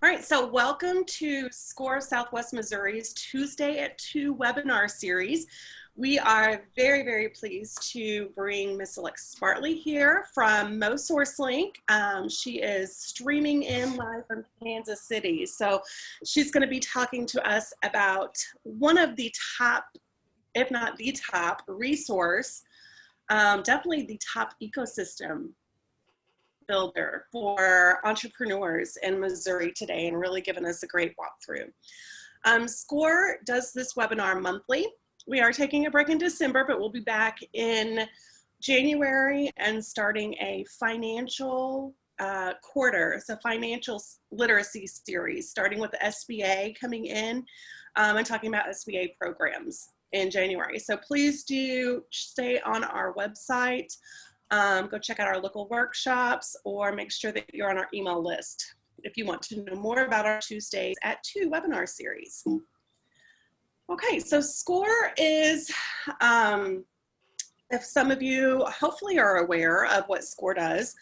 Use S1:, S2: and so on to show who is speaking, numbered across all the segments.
S1: All right, so welcome to SCORE Southwest Missouri's Tuesday at 2 webinar series. We are very, very pleased to bring Miss Alexces Bartley here from MoSourceLink. She is streaming in live from Kansas City. So she's going to be talking to us about one of the top, if not the top, resource, definitely the top ecosystem builder for entrepreneurs in Missouri today, and really giving us a great walkthrough. SCORE does this webinar monthly. We are taking a break in December, but we'll be back in January and starting a financial quarter. It's a financial literacy series, starting with the SBA coming in and talking about SBA programs in January. So please do stay on our website. Go check out our local workshops, or make sure that you're on our email list if you want to know more about our Tuesdays at 2 webinar series. Okay, so SCORE is, if some of you hopefully are aware of what SCORE does,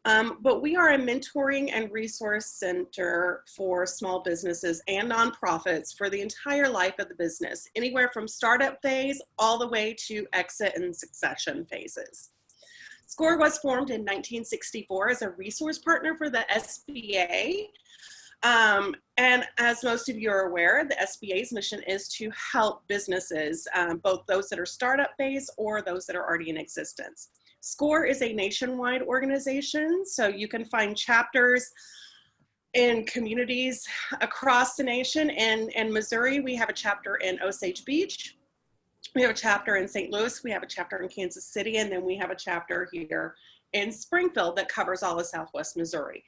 S1: but we are a mentoring and resource center for small businesses and nonprofits for the entire life of the business, anywhere from startup phase all the way to exit and succession phases. SCORE was formed in 1964 as a resource partner for the SBA. And as most of you are aware, the SBA's mission is to help businesses, both those that are startup phase or those that are already in existence. SCORE is a nationwide organization, so you can find chapters in communities across the nation. In Missouri, we have a chapter in Osage Beach. We have a chapter in St. Louis, we have a chapter in Kansas City, and then we have a chapter here in Springfield that covers all of Southwest Missouri.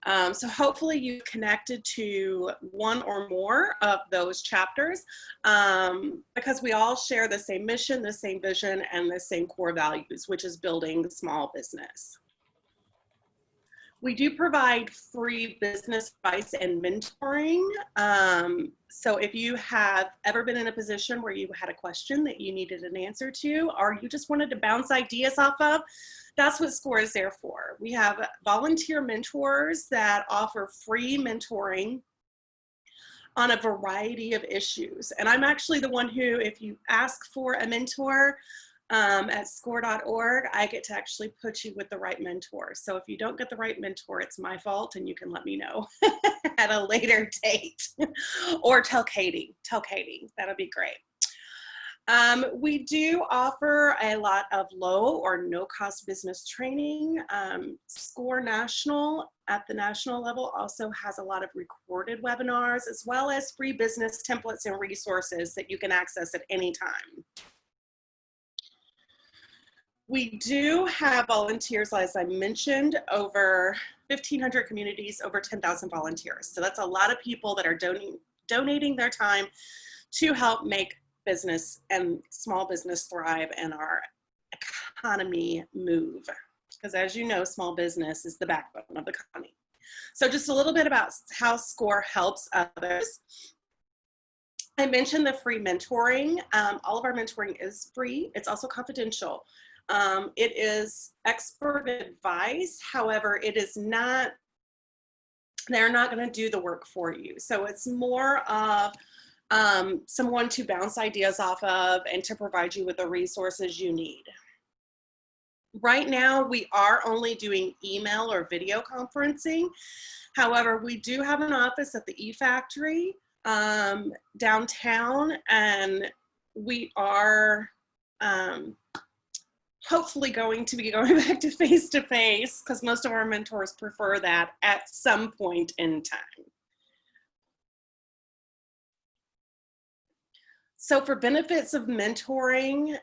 S1: So hopefully you've connected to one or more of those chapters because we all share the same mission, the same vision, and the same core values, which is building small business. We do provide free business advice and mentoring. So if you have ever been in a position where you had a question that you needed an answer to, or you just wanted to bounce ideas off of, that's what SCORE is there for. We have volunteer mentors that offer free mentoring on a variety of issues. And I'm actually the one who, if you ask for a mentor, at score.org, I get to actually put you with the right mentor. So if you don't get the right mentor, it's my fault, and you can let me know at a later date. Or tell Katie, that'll be great. We do offer a lot of low or no cost business training. SCORE National at the national level also has a lot of recorded webinars, as well as free business templates and resources that you can access at any time. We do have volunteers, as I mentioned, over 1,500 communities, over 10,000 volunteers. So that's a lot of people that are donating their time to help make business and small business thrive and our economy move. Because as you know, small business is the backbone of the economy. So just a little bit about how SCORE helps others. I mentioned the free mentoring. All of our mentoring is free. It's also confidential. It is expert advice. However, it is not, they're not going to do the work for you. So it's more of someone to bounce ideas off of and to provide you with the resources you need. Right now, we are only doing email or video conferencing. However, we do have an office at the E-Factory downtown, and we are hopefully going to be going back to face-to-face because most of our mentors prefer that at some point in time. So for benefits of mentoring,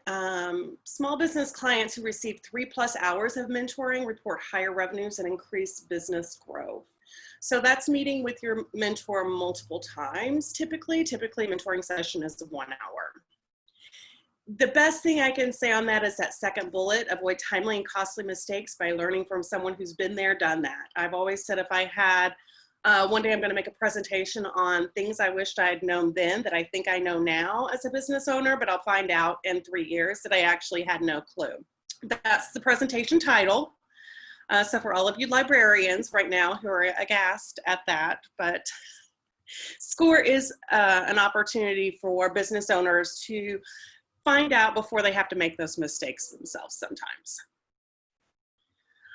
S1: small business clients who receive 3+ hours of mentoring report higher revenues and increased business growth. So that's meeting with your mentor multiple times. Typically mentoring session is 1 hour. The best thing I can say on that is that second bullet: avoid timely and costly mistakes by learning from someone who's been there, done that. I've always said if I had, one day I'm going to make a presentation on things I wished I had known then that I think I know now as a business owner, but I'll find out in 3 years that I actually had no clue. That's the presentation title. So for all of you librarians right now who are aghast at that, but SCORE is an opportunity for business owners to find out before they have to make those mistakes themselves sometimes.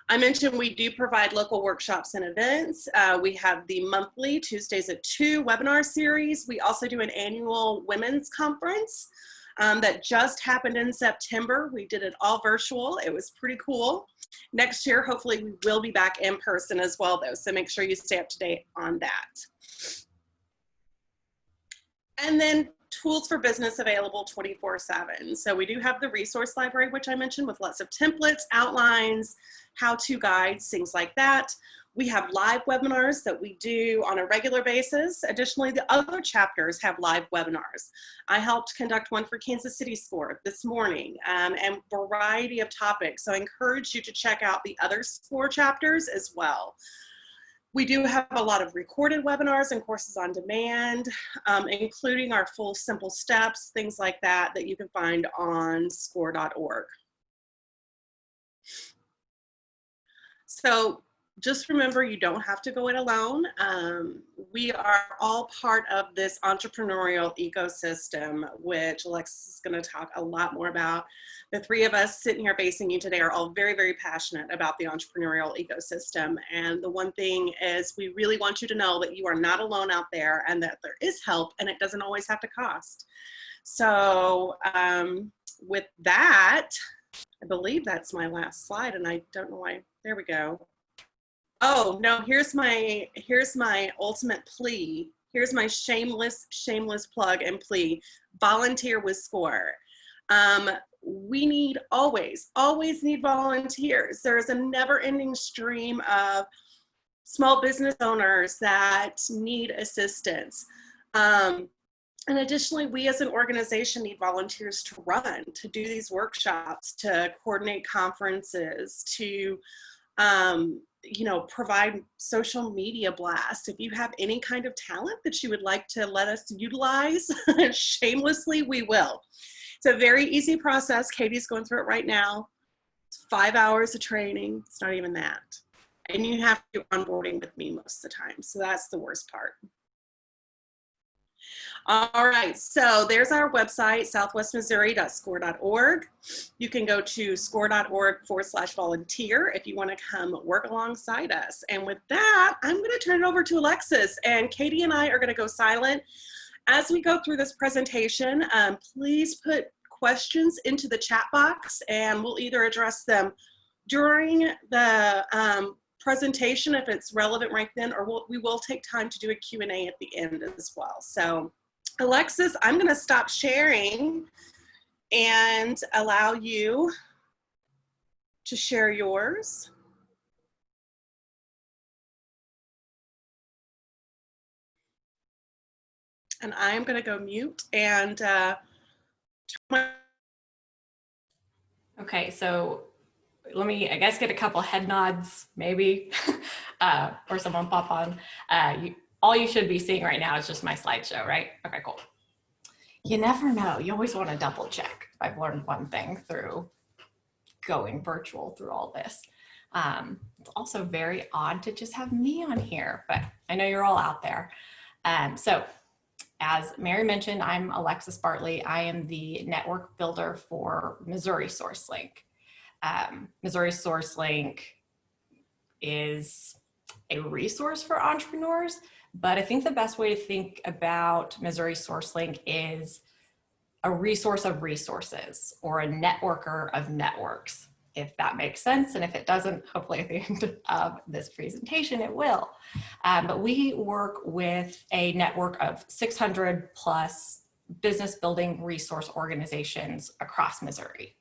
S1: I mentioned we do provide local workshops and events. We have the monthly Tuesdays at 2 webinar series. We also do an annual women's conference that just happened in September. We did it all virtual. It was pretty cool. Next year, hopefully we will be back in person as well though, so make sure you stay up to date on that. And then tools for business available 24/7. So we do have the resource library, which I mentioned, with lots of templates, outlines, how-to guides, things like that. We have live webinars that we do on a regular basis. Additionally, the other chapters have live webinars. I helped conduct one for Kansas City SCORE this morning, and a variety of topics. So I encourage you to check out the other SCORE chapters as well. We do have a lot of recorded webinars and courses on demand, including our full simple steps, things like that, that you can find on score.org. So just remember, you don't have to go it alone. We are all part of this entrepreneurial ecosystem, which Alexis is going to talk a lot more about. The three of us sitting here facing you today are all very, very passionate about the entrepreneurial ecosystem. And the one thing is, we really want you to know that you are not alone out there and that there is help, and it doesn't always have to cost. So with that, I believe that's my last slide, and I don't know why. There we go. Oh no, here's my ultimate plea. Here's my shameless plug and plea. Volunteer with SCORE. We need always need volunteers. There's a never-ending stream of small business owners that need assistance. And additionally, we as an organization need volunteers to run, to do these workshops, to coordinate conferences, to you know, provide social media blasts. If you have any kind of talent that you would like to let us utilize, shamelessly, we will. It's a very easy process. Katie's going through it right now. It's 5 hours of training. It's not even that. And you have to do onboarding with me most of the time. So that's the worst part. All right, so there's our website, southwestmissouri.score.org. You can go to score.org/volunteer if you want to come work alongside us. And with that, I'm going to turn it over to Alexis, and Katie and I are going to go silent. As we go through this presentation, please put questions into the chat box, and we'll either address them during the presentation if it's relevant right then, or we will take time to do a Q&A at the end as well. So Alexis, I'm going to stop sharing and allow you to share yours. And I'm going to go mute and
S2: okay, so let me, I guess, get a couple head nods, maybe, or someone pop on. All you should be seeing right now is just my slideshow, right? Okay, cool. You never know. You always want to double check. I've learned one thing through going virtual through all this. It's also very odd to just have me on here, but I know you're all out there. So as Mary mentioned, I'm Alexces Bartley. I am the network builder for MoSourceLink. MoSourceLink is a resource for entrepreneurs, but I think the best way to think about MoSourceLink is a resource of resources, or a networker of networks, if that makes sense. And if it doesn't, hopefully at the end of this presentation, it will. But we work with a network of 600 plus business building resource organizations across Missouri.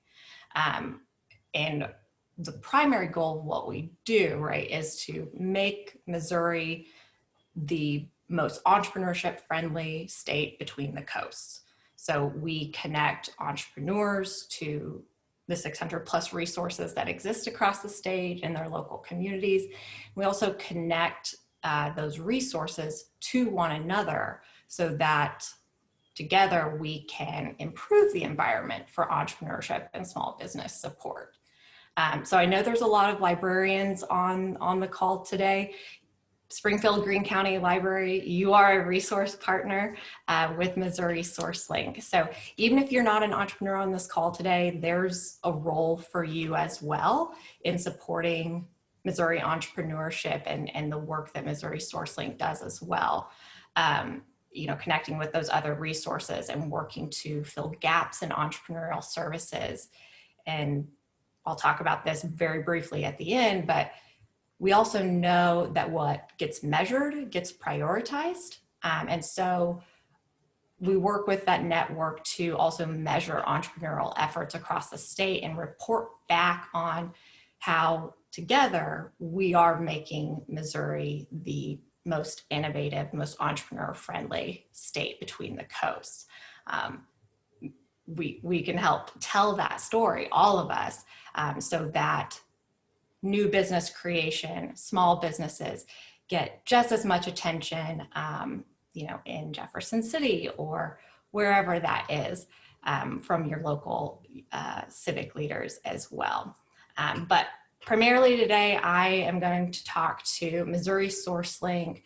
S2: And the primary goal of what we do, right, is to make Missouri the most entrepreneurship friendly state between the coasts. So we connect entrepreneurs to the 600 plus resources that exist across the state and their local communities. We also connect those resources to one another so that together we can improve the environment for entrepreneurship and small business support. So I know there's a lot of librarians on the call today. Springfield Greene County Library, you are a resource partner with Missouri SourceLink. So even if you're not an entrepreneur on this call today, there's a role for you as well in supporting Missouri entrepreneurship and the work that Missouri SourceLink does as well. You know, connecting with those other resources and working to fill gaps in entrepreneurial services. And I'll talk about this very briefly at the end, but we also know that what gets measured gets prioritized. And so we work with that network to also measure entrepreneurial efforts across the state and report back on how together we are making Missouri the most innovative, most entrepreneur-friendly state between the coasts. We can help tell that story, all of us, so that new business creation, small businesses get just as much attention, you know, in Jefferson City or wherever that is, from your local civic leaders as well. But primarily today, I am going to talk to Missouri SourceLink,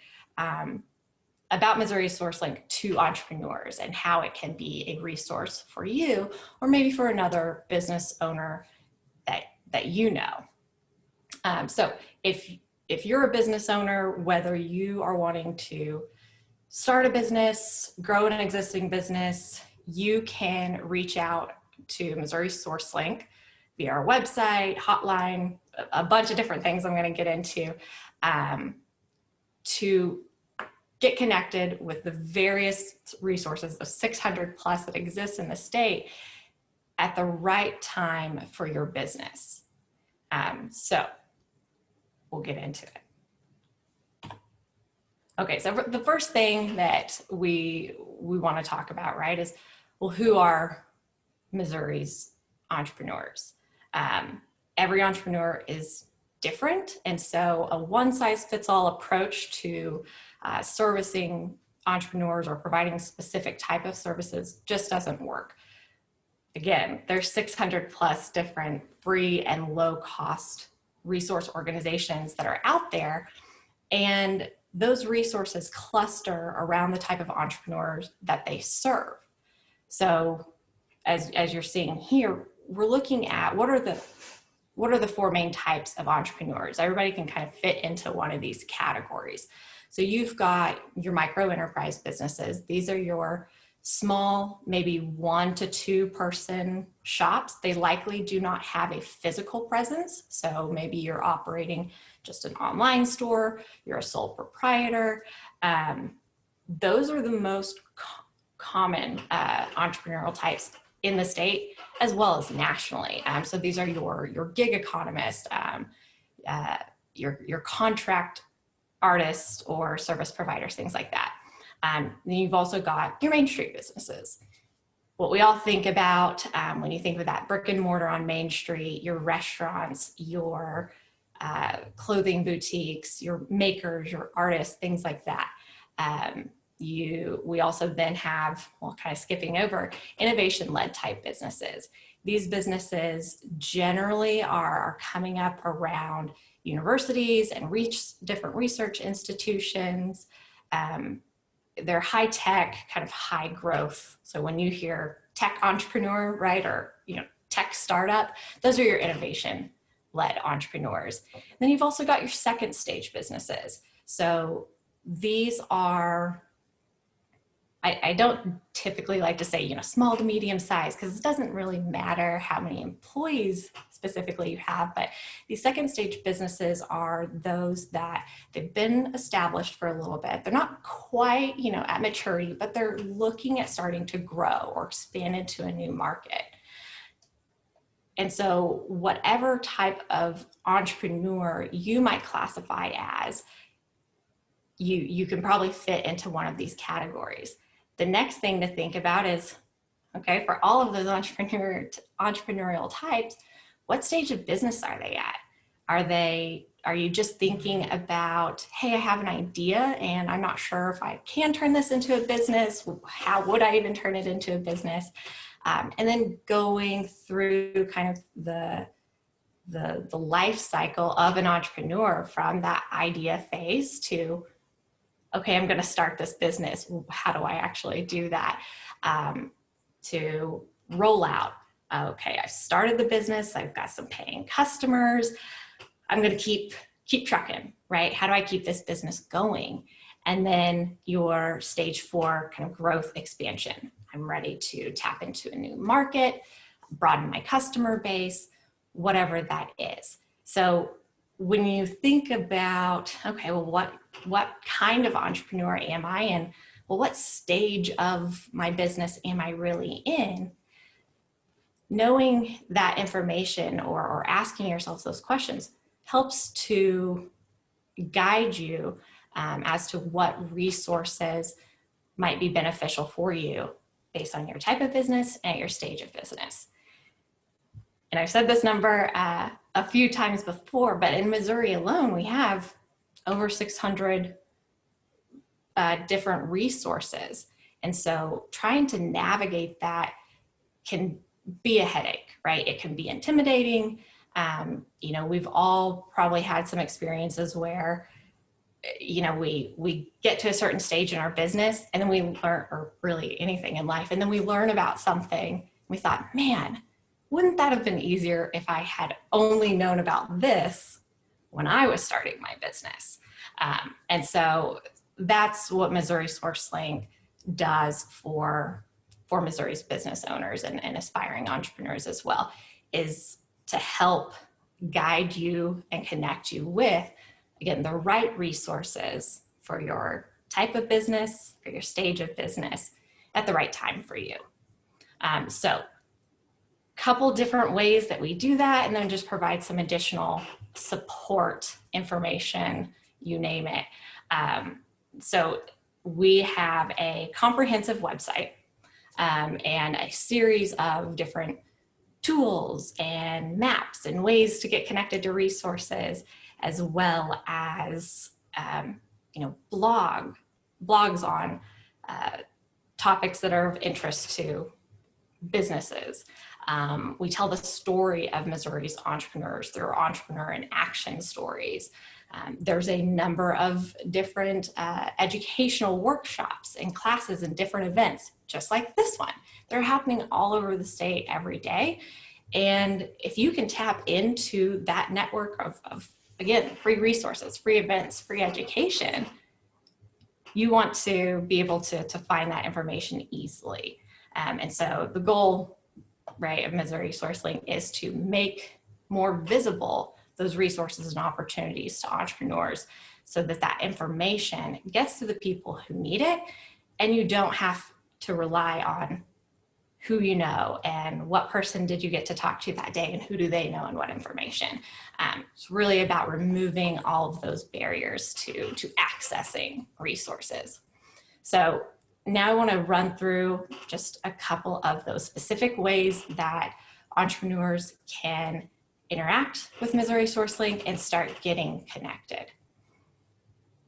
S2: about Missouri SourceLink to entrepreneurs and how it can be a resource for you, or maybe for another business owner that you know. So if you're a business owner, whether you are wanting to start a business, grow an existing business, you can reach out to Missouri SourceLink via our website, hotline, a bunch of different things I'm going to get into, to get connected with the various resources of 600 plus that exist in the state at the right time for your business. So we'll get into it. Okay, so the first thing that we want to talk about, right, is, well, who are Missouri's entrepreneurs? Every entrepreneur is different, and so a one-size-fits-all approach to servicing entrepreneurs or providing specific type of services just doesn't work. Again, there's 600 plus different free and low-cost resource organizations that are out there, and those resources cluster around the type of entrepreneurs that they serve. So as you're seeing here, we're looking at what are the four main types of entrepreneurs. Everybody can kind of fit into one of these categories. So you've got your micro enterprise businesses. These are your small, maybe 1 to 2 person shops. They likely do not have a physical presence. So maybe you're operating just an online store, you're a sole proprietor. Those are the most common entrepreneurial types in the state as well as nationally. So these are your gig economists, your contract artists or service providers, things like that. Then you've also got your Main Street businesses. What we all think about when you think of that brick and mortar on Main Street, your restaurants, your clothing boutiques, your makers, your artists, things like that. We also then have, well, kind of skipping over, innovation-led type businesses. These businesses generally are coming up around universities and different research institutions. They're high tech, kind of high growth. So when you hear tech entrepreneur, right, or tech startup, those are your innovation-led entrepreneurs. And then you've also got your second stage businesses. So these are, I don't typically like to say, small to medium size, because it doesn't really matter how many employees specifically you have, but these second stage businesses are those that they've been established for a little bit. They're not quite, at maturity, but they're looking at starting to grow or expand into a new market. And so whatever type of entrepreneur you might classify as, you can probably fit into one of these categories. The next thing to think about is, okay, for all of those entrepreneurial types, what stage of business are they at? Are you just thinking about, hey, I have an idea and I'm not sure if I can turn this into a business. How would I even turn it into a business? And then going through kind of the life cycle of an entrepreneur from that idea phase to, okay, I'm going to start this business. How do I actually do that? To roll out. Okay, I started the business. I've got some paying customers. I'm going to keep trucking, right? How do I keep this business going? And then your stage 4 kind of growth expansion. I'm ready to tap into a new market, broaden my customer base, whatever that is. So when you think about, okay, well, what kind of entrepreneur am I, and well, what stage of my business am I really in? Knowing that information or asking yourselves those questions helps to guide you as to what resources might be beneficial for you based on your type of business and your stage of business. And I've said this number a few times before, but in Missouri alone, we have over 600 different resources. And so trying to navigate that can be a headache, right? It can be intimidating. We've all probably had some experiences where, we get to a certain stage in our business and then we learn, or really anything in life, and then we learn about something. We thought, man, wouldn't that have been easier if I had only known about this when I was starting my business? And so that's what MoSourceLink does for Missouri's business owners and aspiring entrepreneurs as well, is to help guide you and connect you with, again, the right resources for your type of business, for your stage of business at the right time for you. So couple different ways that we do that, and then just provide some additional support information, you name it. So we have a comprehensive website and a series of different tools and maps and ways to get connected to resources, as well as blogs on topics that are of interest to businesses. We tell the story of Missouri's entrepreneurs through our Entrepreneur in Action stories. There's a number of different educational workshops and classes and different events, just like this one. They're happening all over the state every day. And if you can tap into that network of again, free resources, free events, free education, you want to be able to find that information easily. And so the goal, right, of MoSourceLink is to make more visible those resources and opportunities to entrepreneurs so that that information gets to the people who need it, and you don't have to rely on who you know and what person did you get to talk to that day and who do they know and what information. It's really about removing all of those barriers to accessing resources. So now I want to run through just a couple of those specific ways that entrepreneurs can interact with MoSourceLink and start getting connected.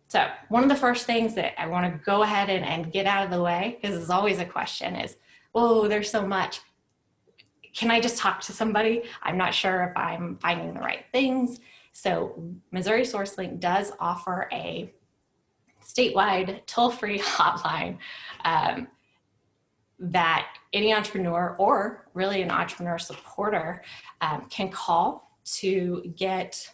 S2: So one of the first things that I want to go ahead and get out of the way, because there's always a question, is, oh, there's so much. Can I just talk to somebody? I'm not sure if I'm finding the right things. So MoSourceLink does offer a statewide toll-free hotline that any entrepreneur, or really an entrepreneur supporter, can call to get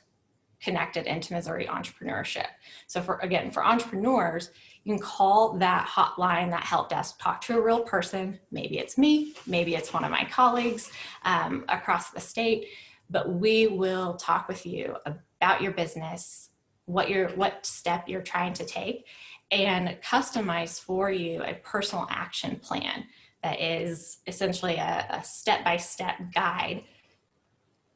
S2: connected into Missouri entrepreneurship. So for entrepreneurs, you can call that hotline, that help desk, talk to a real person. Maybe it's me, maybe it's one of my colleagues across the state, but we will talk with you about your business, what step you're trying to take, and customize for you a personal action plan that is essentially a step-by-step guide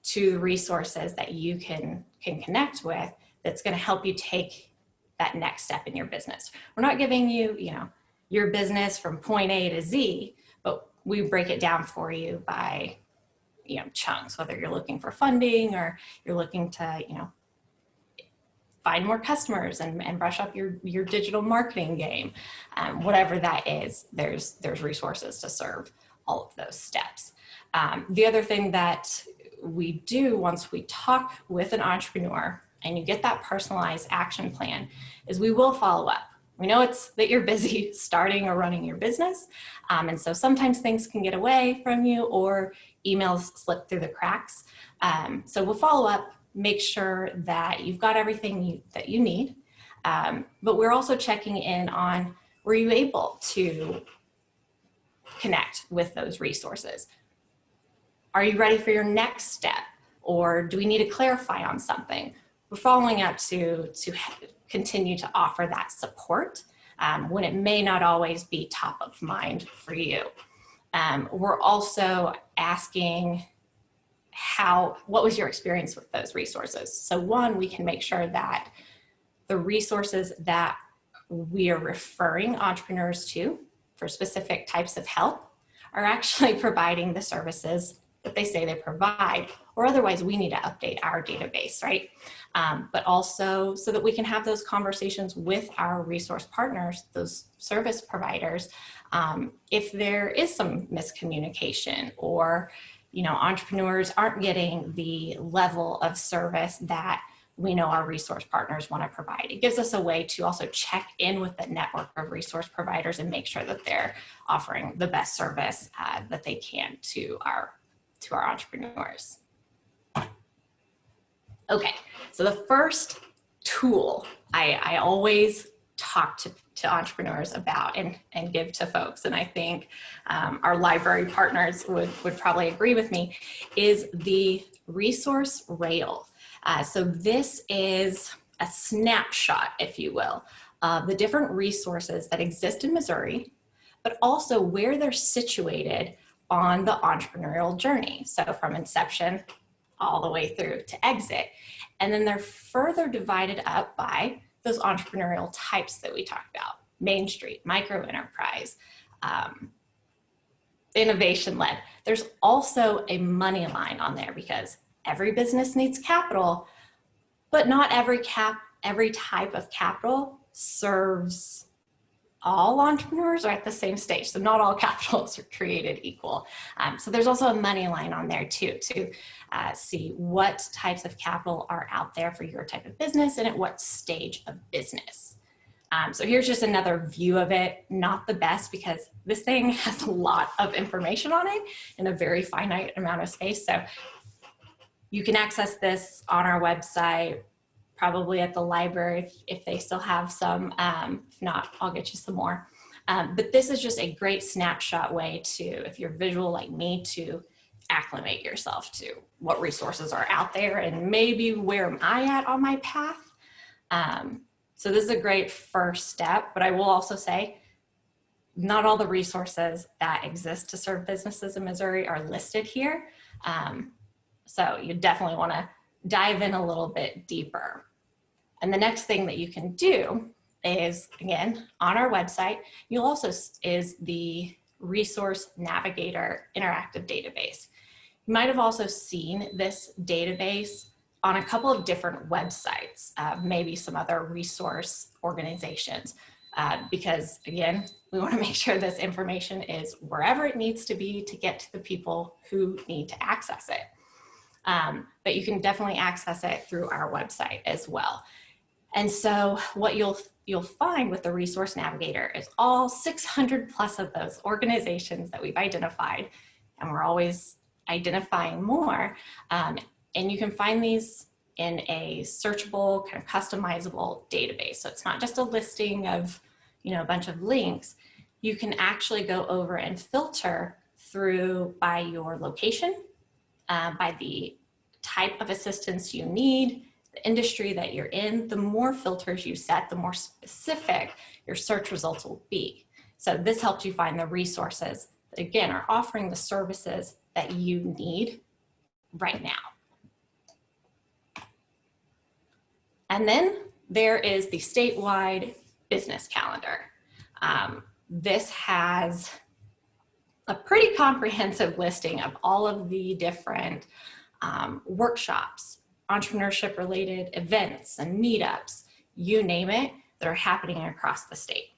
S2: to the resources that you can connect with, that's going to help you take that next step in your business. We're not giving you, your business from point A to Z, but we break it down for you by, chunks, whether you're looking for funding or you're looking to, find more customers and brush up your digital marketing game. Whatever that is, there's resources to serve all of those steps. The other thing that we do once we talk with an entrepreneur and you get that personalized action plan is we will follow up. We know that you're busy starting or running your business. And so sometimes things can get away from you or emails slip through the cracks. So we'll follow up, make sure that you've got everything that you need. But we're also checking in on, were you able to connect with those resources? Are you ready for your next step? Or do we need to clarify on something? We're following up to continue to offer that support when it may not always be top of mind for you. We're also asking what was your experience with those resources? So one, we can make sure that the resources that we are referring entrepreneurs to for specific types of help are actually providing the services that they say they provide, or otherwise we need to update our database, right? But also so that we can have those conversations with our resource partners, those service providers, if there is some miscommunication or, entrepreneurs aren't getting the level of service that we know our resource partners want to provide. It gives us a way to also check in with the network of resource providers and make sure that they're offering the best service that they can to our entrepreneurs. Okay, so the first tool I always talk to entrepreneurs about and give to folks, and I think our library partners would probably agree with me, is the resource rail. So this is a snapshot, if you will, of the different resources that exist in Missouri, but also where they're situated on the entrepreneurial journey. So from inception all the way through to exit. And then they're further divided up by those entrepreneurial types that we talked about: Main Street, micro enterprise, innovation led. There's also a money line on there because every business needs capital, but not every type of capital serves all entrepreneurs are at the same stage. So not all capitals are created equal. So there's also a money line on there too, to see what types of capital are out there for your type of business and at what stage of business. So here's just another view of it. Not the best because this thing has a lot of information on it in a very finite amount of space. So you can access this on our website, probably at the library if they still have some. If not, I'll get you some more. But this is just a great snapshot way to, if you're visual like me, to acclimate yourself to what resources are out there and maybe where am I at on my path. So this is a great first step, but I will also say not all the resources that exist to serve businesses in Missouri are listed here. So you definitely want to dive in a little bit deeper. And the next thing that you can do is, again, on our website, is the Resource Navigator Interactive Database. You might have also seen this database on a couple of different websites, maybe some other resource organizations, because again, we want to make sure this information is wherever it needs to be to get to the people who need to access it. But you can definitely access it through our website as well. And so what you'll find with the Resource Navigator is all 600 plus of those organizations that we've identified, and we're always identifying more. And you can find these in a searchable, kind of customizable database. So it's not just a listing of, a bunch of links. You can actually go over and filter through by your location, by the type of assistance you need, the industry that you're in. The more filters you set, the more specific your search results will be. So this helps you find the resources that, again, are offering the services that you need right now. And then there is the statewide business calendar. This has a pretty comprehensive listing of all of the different workshops, entrepreneurship related events and meetups, you name it, that are happening across the state.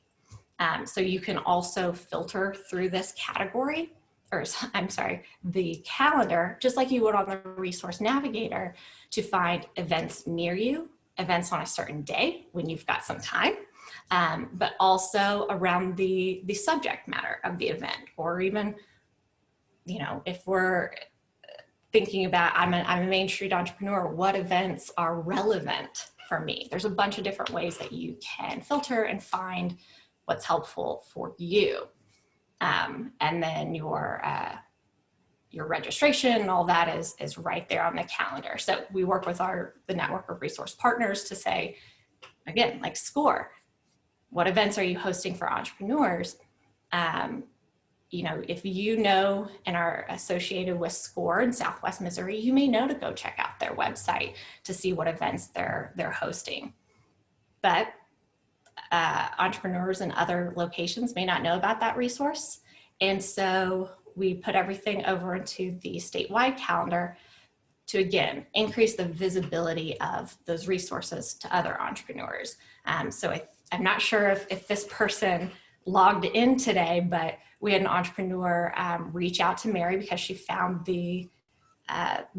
S2: So you can also filter through this category I'm sorry, the calendar, just like you would on the Resource Navigator, to find events near you, events on a certain day when you've got some time, but also around the subject matter of the event, or even, you know, if we're thinking about, I'm a Main Street entrepreneur, what events are relevant for me? There's a bunch of different ways that you can filter and find what's helpful for you. And then your registration and all that is right there on the calendar. So we work with the network of resource partners to say, again, like SCORE, what events are you hosting for entrepreneurs? You know, if you know and are associated with SCORE in Southwest Missouri, you may know to go check out their website to see what events they're hosting. But entrepreneurs in other locations may not know about that resource. And so we put everything over into the statewide calendar to, again, increase the visibility of those resources to other entrepreneurs. So I'm not sure if this person logged in today, but we had an entrepreneur reach out to Mary because she found the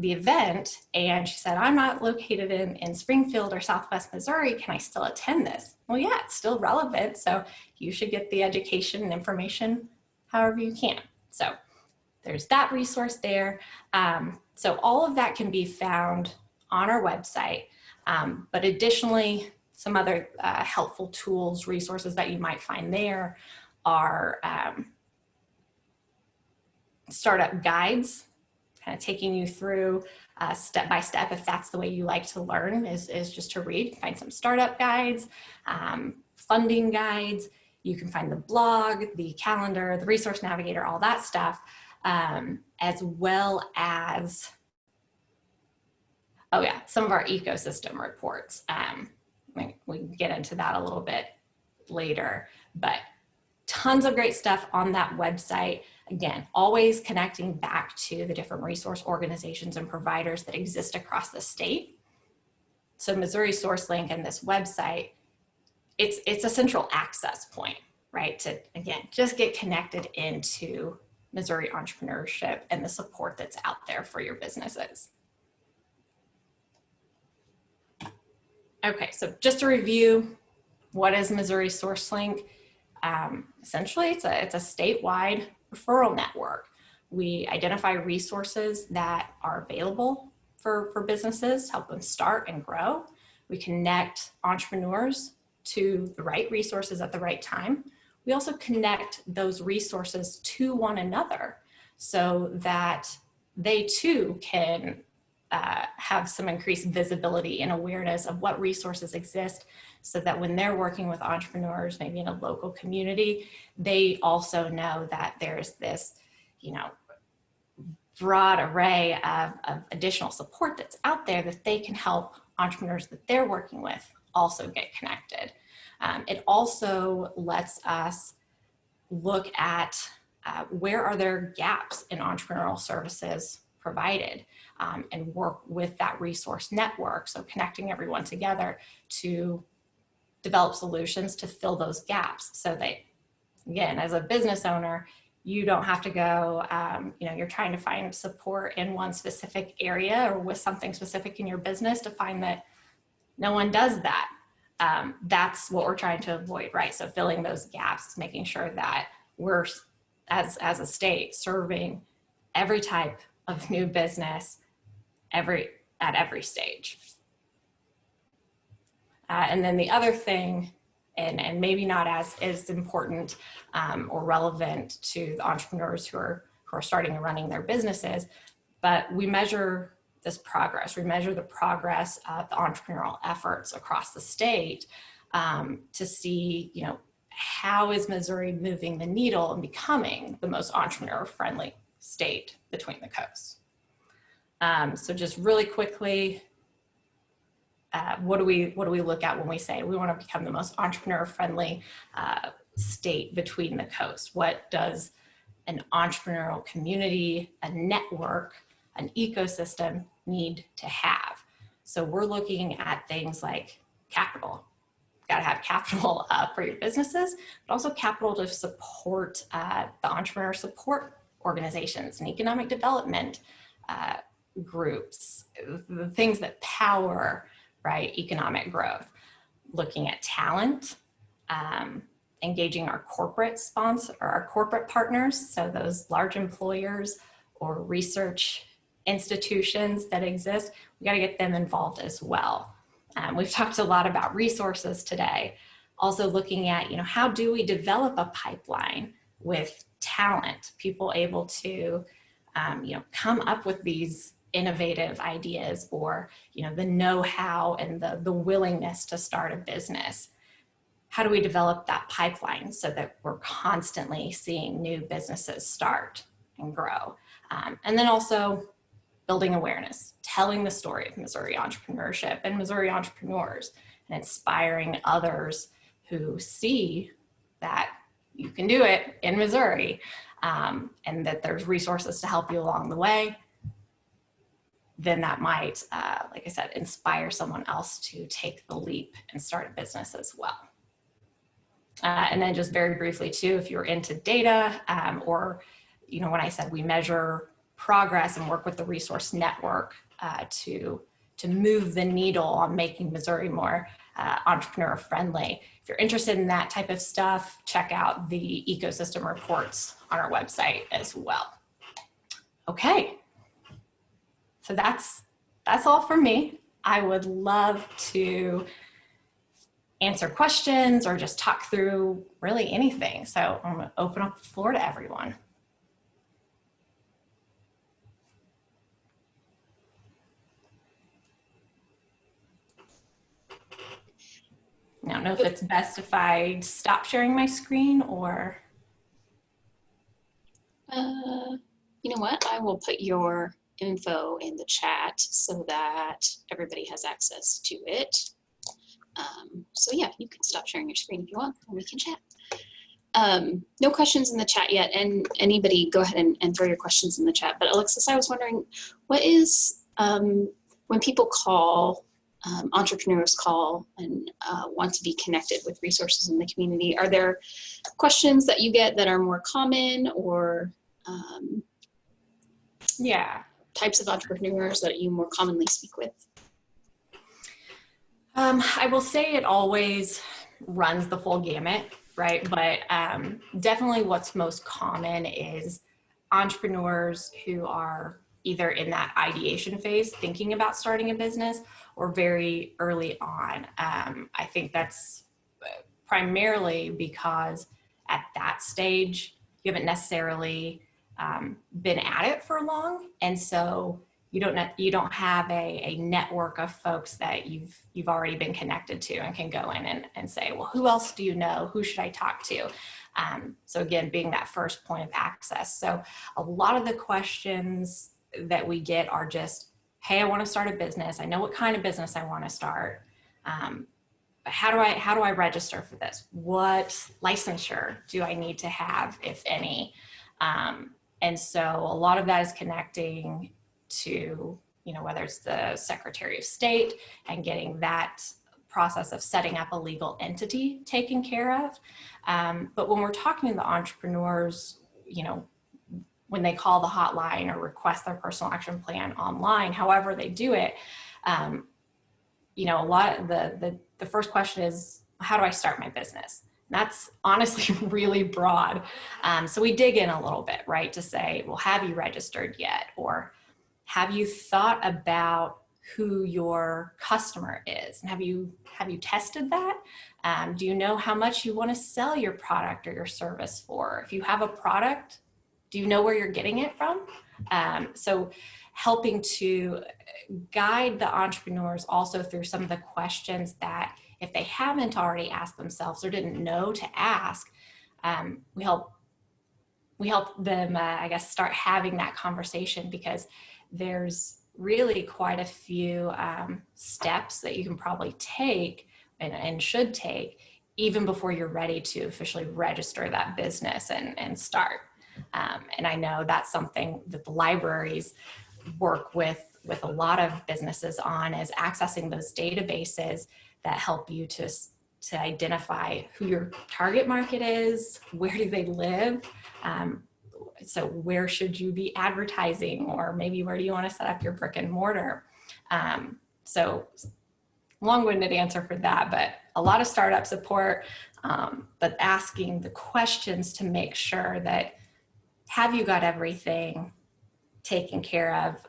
S2: event, and she said, I'm not located in Springfield or Southwest Missouri. Can I still attend this? Well, yeah, it's still relevant. So you should get the education and information however you can. So there's that resource there. So all of that can be found on our website. But additionally, some other helpful tools, resources that you might find there are startup guides, kind of taking you through step by step, if that's the way you like to learn, is just to read. Find some startup guides, funding guides. You can find the blog, the calendar, the resource navigator, all that stuff, as well as, oh yeah, some of our ecosystem reports. We can get into that a little bit later, but tons of great stuff on that website. Again, always connecting back to the different resource organizations and providers that exist across the state. So Missouri SourceLink and this website, it's a central access point, right? To, again, just get connected into Missouri entrepreneurship and the support that's out there for your businesses. Okay, so just to review, what is Missouri SourceLink? Essentially, it's a statewide referral network. We identify resources that are available for businesses, help them start and grow. We connect entrepreneurs to the right resources at the right time. We also connect those resources to one another so that they too can have some increased visibility and awareness of what resources exist, so that when they're working with entrepreneurs, maybe in a local community, they also know that there's this, you know, broad array of additional support that's out there that they can help entrepreneurs that they're working with also get connected. It also lets us look at where are there gaps in entrepreneurial services provided, and work with that resource network. So connecting everyone together to develop solutions to fill those gaps, so that, again, as a business owner, you don't have to go, you know, you're trying to find support in one specific area or with something specific in your business to find that no one does that. That's what we're trying to avoid, right? So filling those gaps, making sure that we're, as a state, serving every type of new business at every stage. And then the other thing, and maybe not as important or relevant to the entrepreneurs who are starting and running their businesses, but we measure this progress. We measure the progress of the entrepreneurial efforts across the state to see, you know, how is Missouri moving the needle and becoming the most entrepreneur-friendly state between the coasts. So just really quickly, what do we look at when we say we want to become the most entrepreneur-friendly state between the coasts? What does an entrepreneurial community, a network, an ecosystem need to have? So we're looking at things like capital. Got to have capital for your businesses, but also capital to support the entrepreneur support organizations and economic development groups, the things that power, right, economic growth. Looking at talent, engaging our corporate sponsor or our corporate partners, so those large employers or research institutions that exist, we got to get them involved as well. We've talked a lot about resources today. Also looking at, how do we develop a pipeline with talent, people able to, come up with these innovative ideas, or, the know-how and the willingness to start a business. How do we develop that pipeline so that we're constantly seeing new businesses start and grow? And then also building awareness, telling the story of Missouri entrepreneurship and Missouri entrepreneurs, and inspiring others who see that you can do it in Missouri, and that there's resources to help you along the way. Then that might, like I said, inspire someone else to take the leap and start a business as well. And then just very briefly too, if you're into data, or, when I said we measure progress and work with the resource network to move the needle on making Missouri more entrepreneur friendly. If you're interested in that type of stuff, check out the ecosystem reports on our website as well. Okay, so that's all from me. I would love to answer questions or just talk through really anything. So I'm gonna open up the floor to everyone. I don't know if it's best if I stop sharing my screen or.
S3: You know what? I will put your info in the chat so that everybody has access to it. So yeah, you can stop sharing your screen if you want, and we can chat. No questions in the chat yet, and anybody go ahead and throw your questions in the chat. But Alexis, I was wondering, what is, when people call, entrepreneurs call and want to be connected with resources in the community, are there questions that you get that are more common, or
S2: yeah,
S3: types of entrepreneurs that you more commonly speak with?
S2: I will say it always runs the full gamut, right? But definitely what's most common is entrepreneurs who are either in that ideation phase, thinking about starting a business, or very early on. I think that's primarily because at that stage, you haven't necessarily been at it for long. And so you don't have a network of folks that you've already been connected to and can go in and say, well, who else do you know? Who should I talk to? So again, being that first point of access. So a lot of the questions that we get are just, hey, I want to start a business. I know what kind of business I want to start. But how do I register for this? What licensure do I need to have, if any? And so a lot of that is connecting to, whether it's the Secretary of State and getting that process of setting up a legal entity taken care of. But when we're talking to the entrepreneurs, when they call the hotline or request their personal action plan online, however they do it, a lot of the first question is, how do I start my business? That's honestly really broad. So we dig in a little bit, right? To say, well, have you registered yet? Or have you thought about who your customer is? And have you tested that? Do you know how much you want to sell your product or your service for? If you have a product, do you know where you're getting it from? So helping to guide the entrepreneurs also through some of the questions that, if they haven't already asked themselves or didn't know to ask, we help them, start having that conversation, because there's really quite a few steps that you can probably take and should take even before you're ready to officially register that business and start. And I know that's something that the libraries work with a lot of businesses on, is accessing those databases that help you to identify who your target market is, where do they live, So where should you be advertising, or maybe where do you want to set up your brick and mortar? So long-winded answer for that, but a lot of startup support, but asking the questions to make sure that, have you got everything taken care of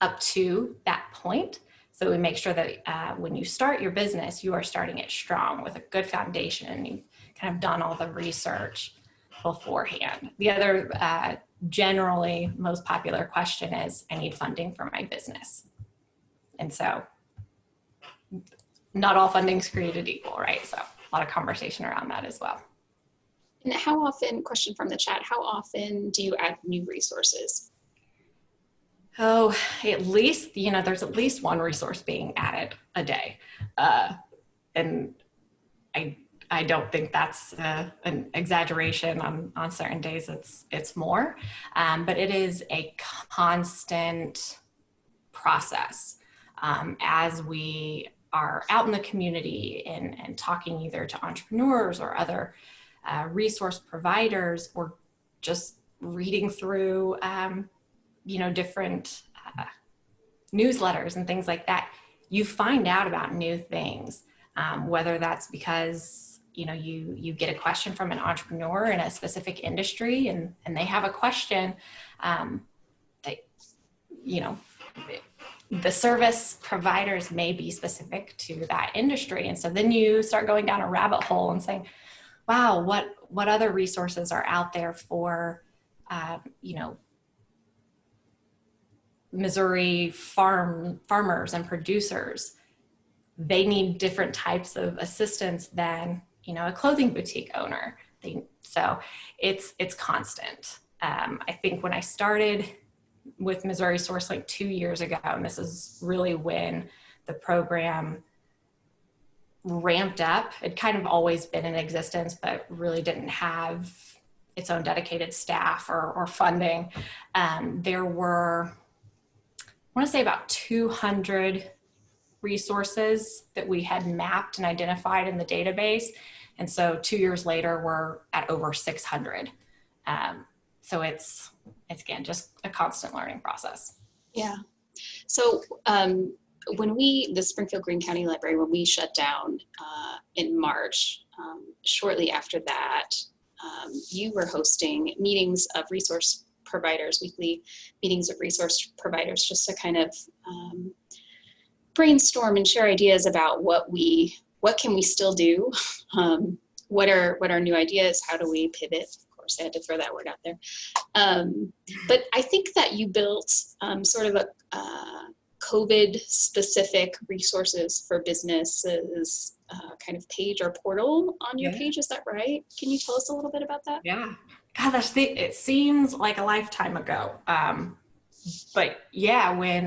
S2: up to that point? So we make sure that when you start your business, you are starting it strong with a good foundation, and you've kind of done all the research beforehand. The other generally most popular question is, I need funding for my business. And so not all funding is created equal, right? So a lot of conversation around that as well.
S3: And how often, question from the chat, how often do you add new resources?
S2: Oh, at least, there's at least one resource being added a day. And I don't think that's an exaggeration. On certain days it's more, but it is a constant process. As we are out in the community and talking either to entrepreneurs or other resource providers, or just reading through different newsletters and things like that, you find out about new things, whether that's because you get a question from an entrepreneur in a specific industry, and they have a question that the service providers may be specific to that industry, and so then you start going down a rabbit hole and saying, wow, what other resources are out there for Missouri farmers and producers? They need different types of assistance than a clothing boutique owner. So it's constant. I think when I started with MoSourceLink 2 years ago, and this is really when the program ramped up. It'd kind of always been in existence, but really didn't have its own dedicated staff or funding. There were, I want to say, about 200 resources that we had mapped and identified in the database. And so 2 years later, we're at over 600. So it's again, just a constant learning process.
S3: Yeah. So when the Springfield Greene County Library, when we shut down in March, shortly after that, you were hosting meetings of resource providers, weekly meetings of resource providers, just to kind of brainstorm and share ideas about what can we still do, what are new ideas, how do we pivot. Of course, I had to throw that word out there. But I think that you built sort of a COVID-specific resources for businesses kind of page or portal on your page. Is that right? Can you tell us a little bit about that?
S2: Yeah. God, it seems like a lifetime ago. But yeah, when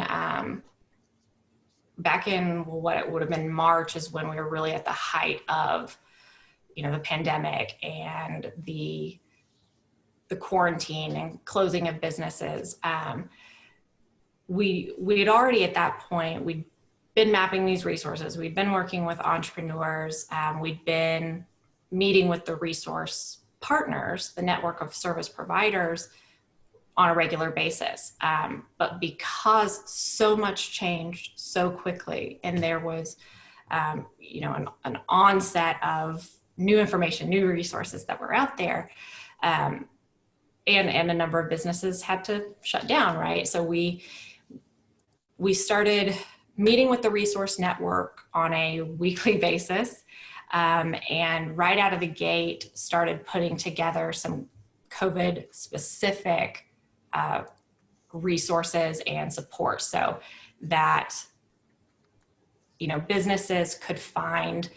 S2: back in what it would have been March is when we were really at the height of, the pandemic and the quarantine and closing of businesses. We had already at that point, we'd been mapping these resources. We'd been working with entrepreneurs. We'd been meeting with the resource partners, the network of service providers, on a regular basis. But because so much changed so quickly, and there was, an onset of new information, new resources that were out there, and a number of businesses had to shut down, right? So we started meeting with the resource network on a weekly basis, and right out of the gate started putting together some COVID specific resources and support, so that businesses could find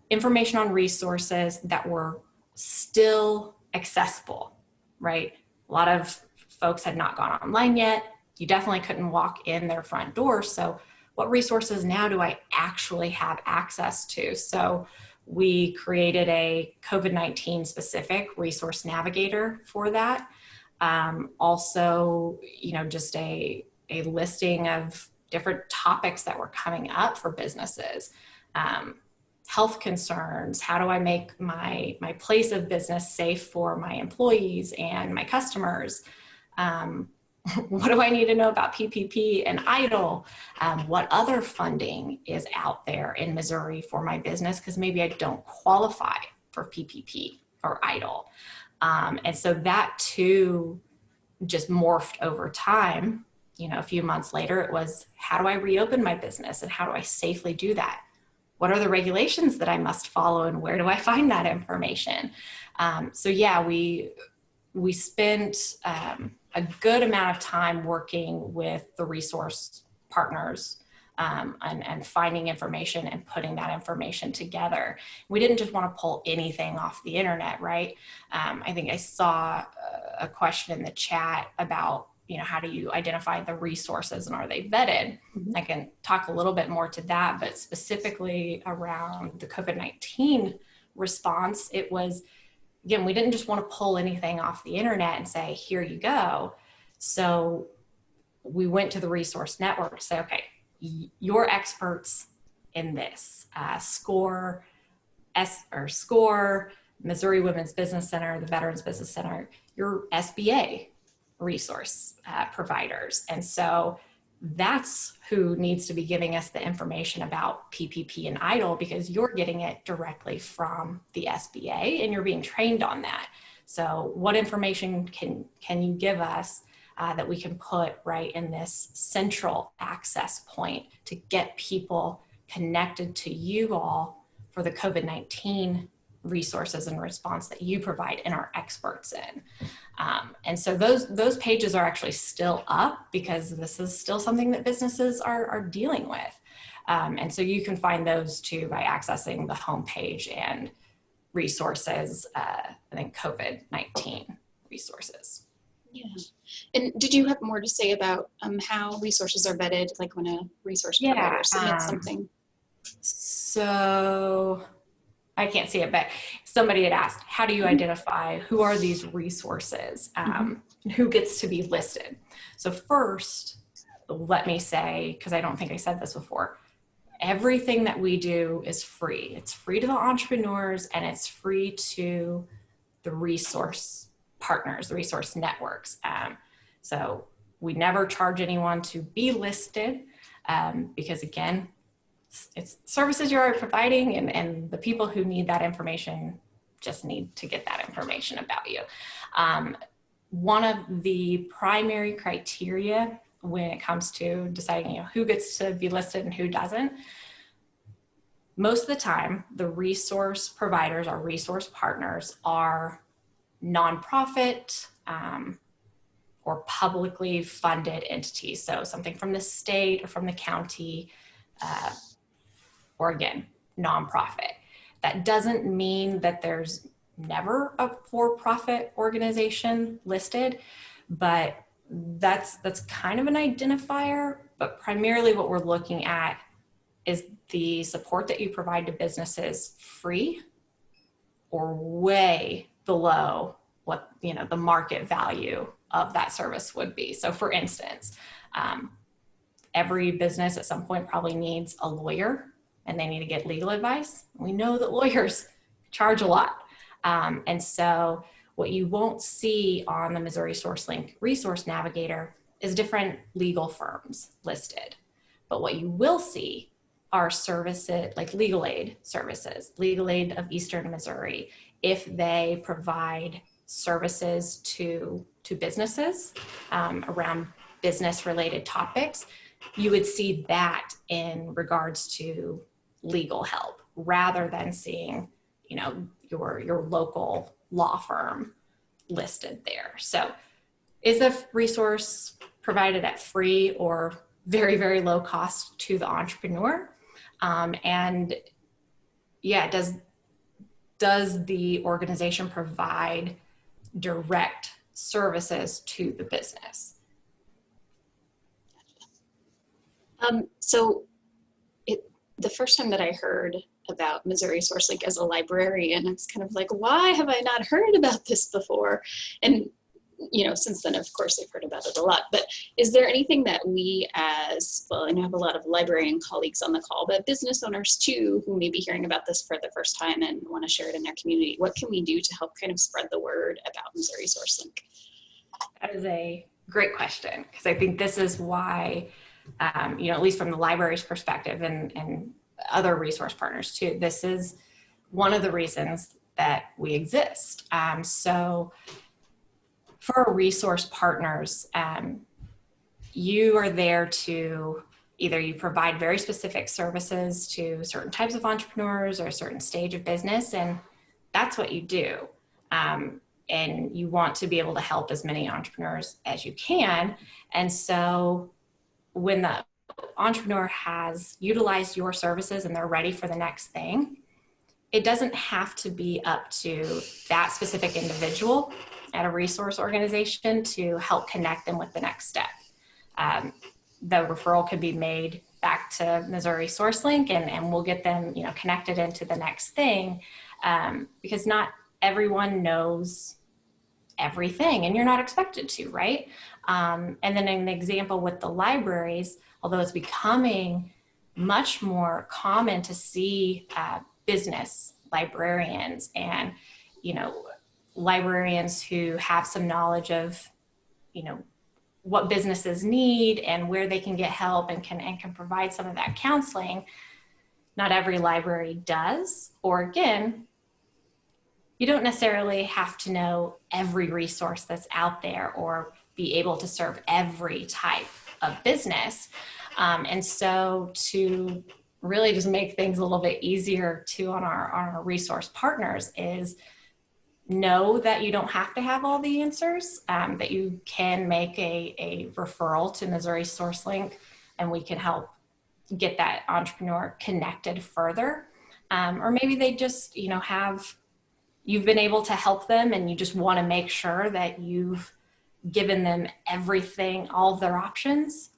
S2: information on resources that were still accessible, right? A lot of folks had not gone online yet. You definitely couldn't walk in their front door. So what resources now do I actually have access to? So we created a COVID-19 specific resource navigator for that. Also, just a listing of different topics that were coming up for businesses. health concerns? How do I make my place of business safe for my employees and my customers? What do I need to know about PPP and EIDL? What other funding is out there in Missouri for my business? Because maybe I don't qualify for PPP or EIDL. And so that too just morphed over time. A few months later, it was, how do I reopen my business and how do I safely do that? What are the regulations that I must follow and where do I find that information? So yeah, we spent a good amount of time working with the resource partners and finding information and putting that information together. We didn't just want to pull anything off the internet, right? I think I saw a question in the chat about, how do you identify the resources and are they vetted? Mm-hmm. I can talk a little bit more to that, but specifically around the COVID-19 response, it was, again, we didn't just want to pull anything off the internet and say, here you go. So we went to the resource network to say, okay, you're experts in this. SCORE, Missouri Women's Business Center, the Veterans Business Center, your SBA resource providers. And so that's who needs to be giving us the information about PPP and EIDL, because you're getting it directly from the SBA and you're being trained on that. So what information can you give us that we can put right in this central access point to get people connected to you all for the COVID-19 resources and response that you provide and are experts in. And so those pages are actually still up because this is still something that businesses are dealing with. And so you can find those too by accessing the homepage and resources, I think COVID-19 resources.
S3: Yeah. And did you have more to say about how resources are vetted, like when a resource provider submits something?
S2: So I can't see it, but somebody had asked, how do you identify who are these resources? Who gets to be listed? So first, let me say, because I don't think I said this before, everything that we do is free. It's free to the entrepreneurs and it's free to the resource partners, the resource networks. So we never charge anyone to be listed because again, it's services you're providing and the people who need that information just need to get that information about you. One of the primary criteria when it comes to deciding who gets to be listed and who doesn't, most of the time the resource providers or resource partners are nonprofit or publicly funded entities. So something from the state or from the county, or again, nonprofit. That doesn't mean that there's never a for-profit organization listed, but that's kind of an identifier. But primarily what we're looking at is the support that you provide to businesses free or way below what the market value of that service would be. So for instance, every business at some point probably needs a lawyer and they need to get legal advice. We know that lawyers charge a lot. And so what you won't see on the Missouri SourceLink Resource Navigator is different legal firms listed. But what you will see are services like legal aid services, Legal Aid of Eastern Missouri, if they provide services to businesses around business related topics, you would see that in regards to legal help rather than seeing, your local law firm listed there. So is the resource provided at free or very, very low cost to the entrepreneur? And yeah, does the organization provide direct services to the business?
S3: So the first time that I heard about Missouri SourceLink as a librarian, I was kind of like, why have I not heard about this before? And you know, since then, of course, I've heard about it a lot. But is there anything that we as, well, I know I have a lot of librarian colleagues on the call, but business owners too, who may be hearing about this for the first time and want to share it in their community, what can we do to help kind of spread the word about Missouri SourceLink?
S2: That is a great question, because I think this is why, you know, at least from the library's perspective and other resource partners too, this is one of the reasons that we exist. So for resource partners, you are there to either you provide very specific services to certain types of entrepreneurs or a certain stage of business, and that's what you do. And you want to be able to help as many entrepreneurs as you can. And so when the entrepreneur has utilized your services and they're ready for the next thing, it doesn't have to be up to that specific individual at a resource organization to help connect them with the next step. The referral could be made back to Missouri SourceLink, and we'll get them, you know, connected into the next thing, because not everyone knows everything, and you're not expected to, right? And then an example with the libraries, although it's becoming much more common to see business librarians and, you know, librarians who have some knowledge of, you know, what businesses need and where they can get help and can provide some of that counseling. Not every library does, or again, you don't necessarily have to know every resource that's out there or be able to serve every type of business. And so to really just make things a little bit easier too on our resource partners is know that you don't have to have all the answers, that you can make a referral to Missouri SourceLink, and we can help get that entrepreneur connected further. Or maybe they just, you know, you've been able to help them and you just want to make sure that you've given them everything, all of their options.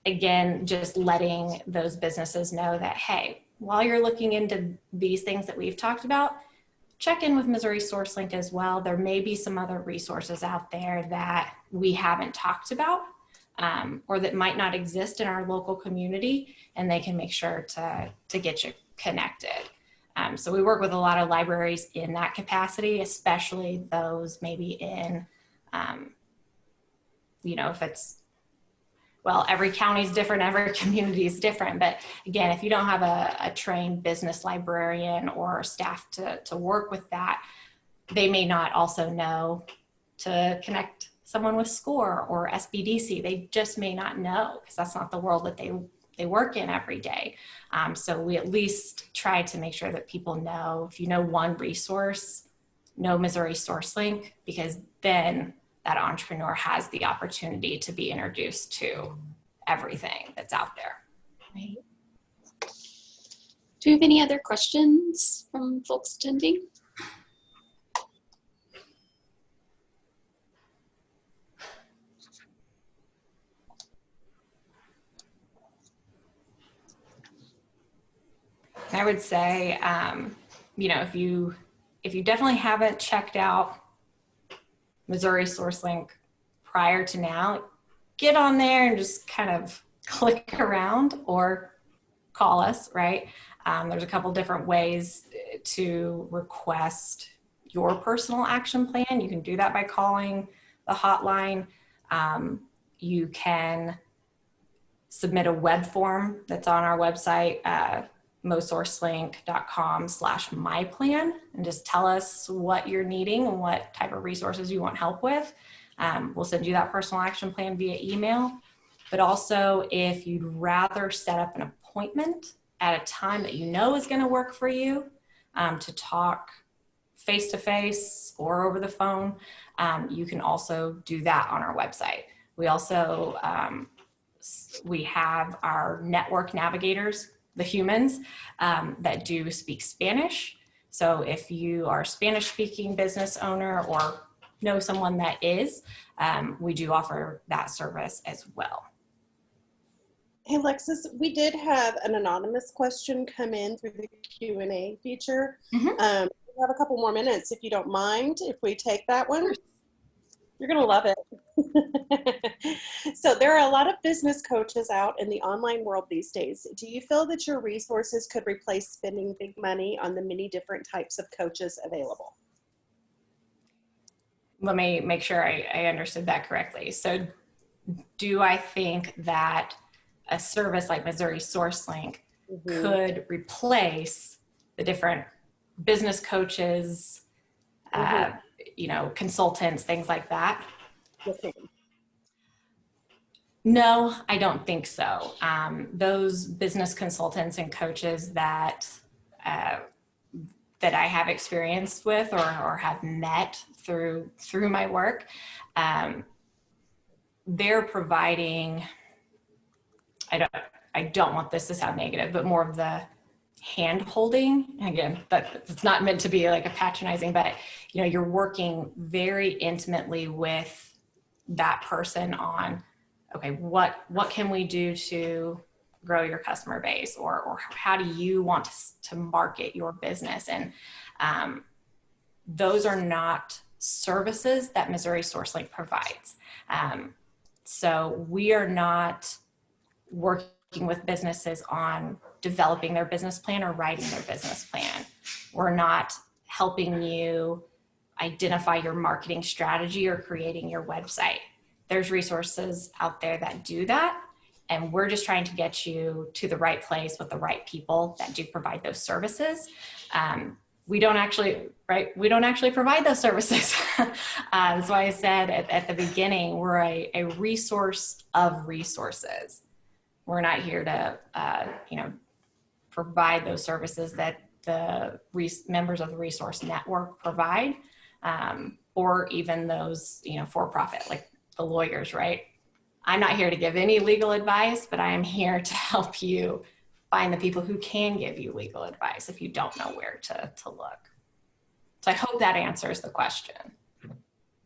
S2: Again, just letting those businesses know that, hey, while you're looking into these things that we've talked about, check in with Missouri SourceLink as well. There may be some other resources out there that we haven't talked about, or that might not exist in our local community, and they can make sure to get you connected. So we work with a lot of libraries in that capacity, especially those maybe in, you know, if it's, well, every county is different, every community is different. But again, if you don't have a trained business librarian or staff to work with that, they may not also know to connect someone with SCORE or SBDC. They just may not know, because that's not the world that they work in every day. So we at least try to make sure that people know, if you know one resource, know Missouri SourceLink, because then that entrepreneur has the opportunity to be introduced to everything that's out there.
S3: Right. Do we have any other questions from folks attending?
S2: I would say, you know, if you definitely haven't checked out Missouri SourceLink prior to now, get on there and just kind of click around or call us, right? There's a couple different ways to request your personal action plan. You can do that by calling the hotline. You can submit a web form that's on our website, MoSourceLink.com/myplan, and just tell us what you're needing and what type of resources you want help with. We'll send you that personal action plan via email. But also, if you'd rather set up an appointment at a time that you know is going to work for you, to talk face-to-face or over the phone, you can also do that on our website. We also, we have our network navigators, the humans, that do speak Spanish. So if you are a Spanish-speaking business owner or know someone that is, we do offer that service as well.
S1: Hey, Alexis, we did have an anonymous question come in through the Q&A feature.
S2: Mm-hmm.
S1: We have a couple more minutes, if you don't mind, if we take that one. You're going to love it. So there are a lot of business coaches out in the online world these days. Do you feel that your resources could replace spending big money on the many different types of coaches available?
S2: Let me make sure I understood that correctly. So do I think that a service like MoSourceLink could replace the different business coaches, you know, consultants, things like that?
S1: Yes, ma'am.
S2: No, I don't think so. Those business consultants and coaches that that I have experienced with or have met through my work, they're providing, I don't want this to sound negative, but more of the hand holding. Again, that it's not meant to be like a patronizing, but you know, you're working very intimately with that person on, okay, what can we do to grow your customer base, or how do you want to market your business? And those are not services that MoSourceLink provides. So we are not working with businesses on developing their business plan or writing their business plan. We're not helping you identify your marketing strategy or creating your website. There's resources out there that do that, and we're just trying to get you to the right place with the right people that do provide those services. We don't actually provide those services. That's why I said at the beginning, we're a resource of resources. We're not here to, you know, provide those services that the members of the resource network provide, or even those, you know, for-profit, like the lawyers, right? I'm not here to give any legal advice, but I am here to help you find the people who can give you legal advice if you don't know where to look. So I hope that answers the question.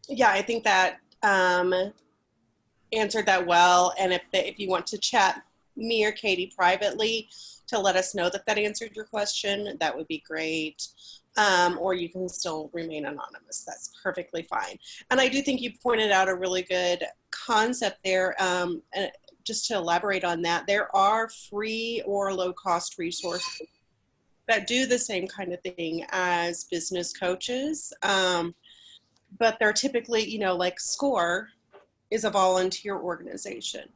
S1: Yeah, I think that answered that well. And if you want to chat me or Katie privately to let us know that answered your question, that would be great. Or you can still remain anonymous. That's perfectly fine. And I do think you pointed out a really good concept there. And just to elaborate on that, there are free or low-cost resources that do the same kind of thing as business coaches. But they're typically, you know, like SCORE is a volunteer organization.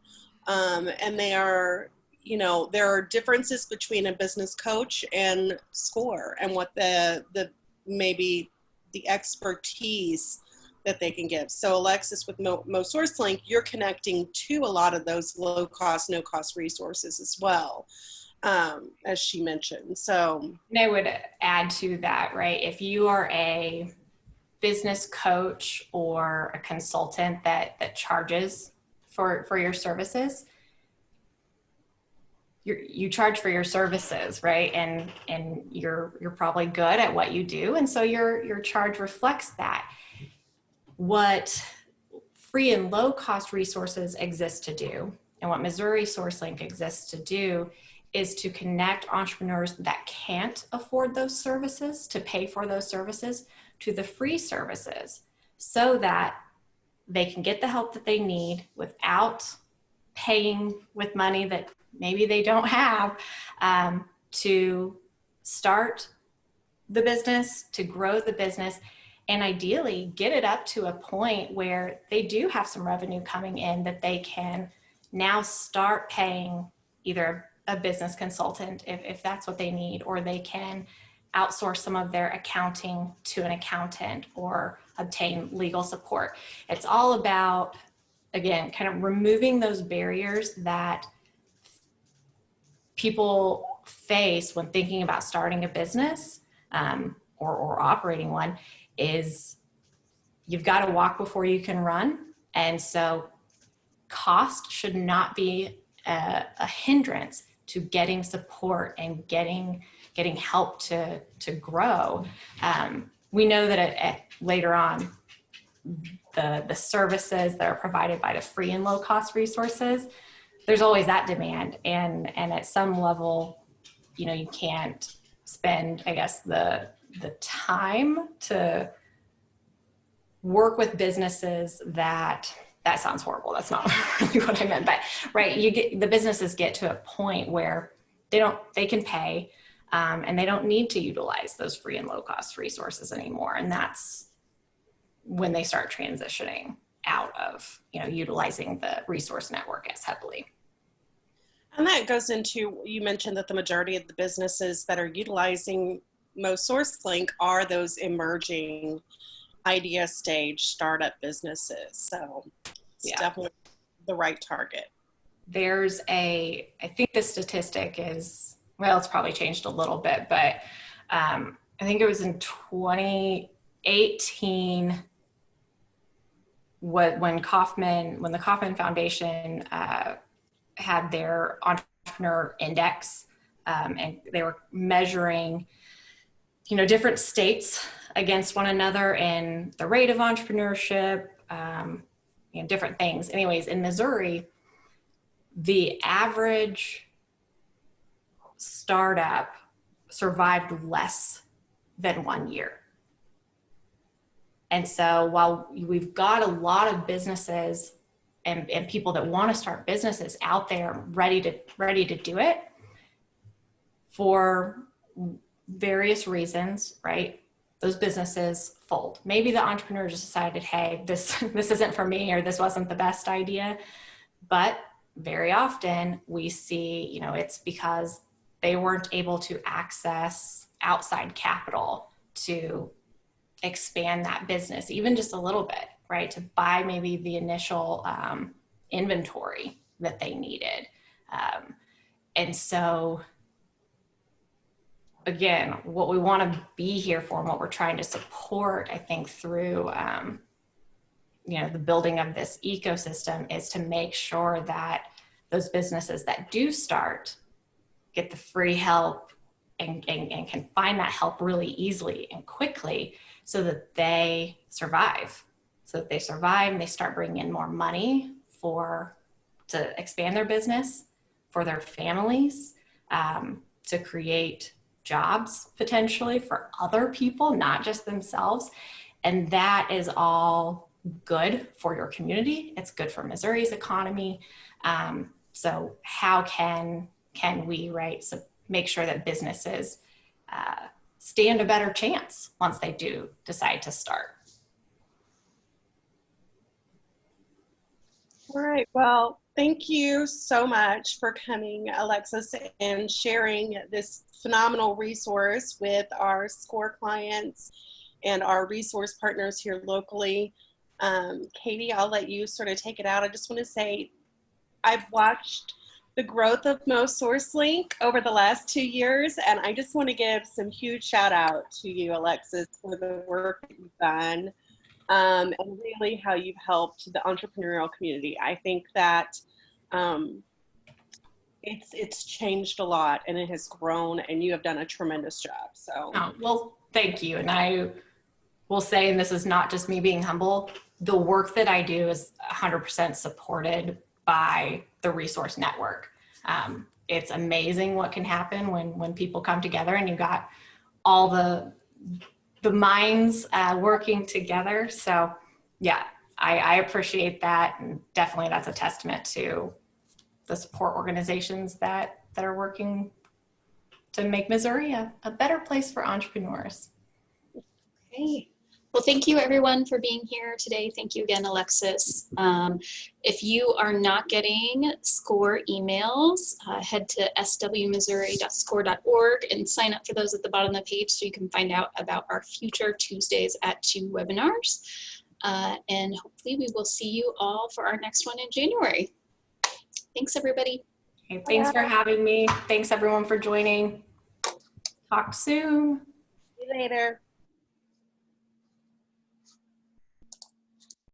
S1: And they are, you know, there are differences between a business coach and SCORE and what the maybe the expertise that they can give. So Alexis, with MoSourceLink, you're connecting to a lot of those low cost, no cost resources as well, as she mentioned. So
S2: and I would add to that, right? If you are a business coach or a consultant that charges for your services, you charge for your services, right? And you're probably good at what you do, and so your charge reflects that. What free and low cost resources exist to do, and what MoSourceLink exists to do, is to connect entrepreneurs that can't afford those services, to pay for those services, to the free services, so that they can get the help that they need without paying with money that maybe they don't have, to start the business, to grow the business, and ideally get it up to a point where they do have some revenue coming in that they can now start paying either a business consultant if that's what they need, or they can outsource some of their accounting to an accountant or obtain legal support. It's all about, again, kind of removing those barriers that people face when thinking about starting a business, or operating one. Is you've got to walk before you can run. And so cost should not be a hindrance to getting support and getting help to grow. We know that later on, the services that are provided by the free and low cost resources, there's always that demand. And at some level, you know, you can't spend, I guess, the time to work with businesses that sounds horrible. That's not really what I meant, but right. The businesses get to a point where they can pay, and they don't need to utilize those free and low cost resources anymore. And that's when they start transitioning out of, utilizing the resource network as heavily.
S1: And that goes into, you mentioned that the majority of the businesses that are utilizing MoSourceLink are those emerging idea stage startup businesses. So it's definitely the right target.
S2: There's I think the statistic is, well, it's probably changed a little bit, but I think it was in 2018 when the Kauffman Foundation had their entrepreneur index, and they were measuring, different states against one another in the rate of entrepreneurship, different things. Anyways, in Missouri, the average startup survived less than 1 year. And so while we've got a lot of businesses and people that want to start businesses out there ready to do it, for various reasons, right? Those businesses fold. Maybe the entrepreneurs decided, hey, this isn't for me, or this wasn't the best idea. But very often we see, it's because they weren't able to access outside capital to expand that business, even just a little bit, right? To buy maybe the initial inventory that they needed. And so, again, what we want to be here for and what we're trying to support, I think, through the building of this ecosystem is to make sure that those businesses that do start get the free help and can find that help really easily and quickly, so that they survive. So that they survive and they start bringing in more money to expand their business, for their families, to create jobs potentially for other people, not just themselves. And that is all good for your community. It's good for Missouri's economy. So how can we, right, so make sure that businesses stand a better chance once they do decide to start?
S1: All right. Well, thank you so much for coming, Alexis, and sharing this phenomenal resource with our SCORE clients and our resource partners here locally. Katie, I'll let you sort of take it out. I just want to say I've watched the growth of MoSourceLink over the last 2 years, and I just want to give some huge shout out to you, Alexis, for the work that you've done, and really how you've helped the entrepreneurial community. I think that it's changed a lot, and it has grown, and you have done a tremendous job. So,
S2: well, thank you. And I will say, and this is not just me being humble, the work that I do is 100% supported by the resource network. It's amazing what can happen when people come together and you got all the minds working together. So yeah, I appreciate that. And definitely that's a testament to the support organizations that are working to make Missouri a better place for entrepreneurs.
S3: Okay. Well, thank you everyone for being here today. Thank you again, Alexis. If you are not getting SCORE emails, head to swmissouri.score.org and sign up for those at the bottom of the page so you can find out about our future Tuesdays at 2 webinars. And hopefully we will see you all for our next one in January. Thanks, everybody.
S2: Okay, thanks for having me. Thanks everyone for joining. Talk soon.
S1: See you later.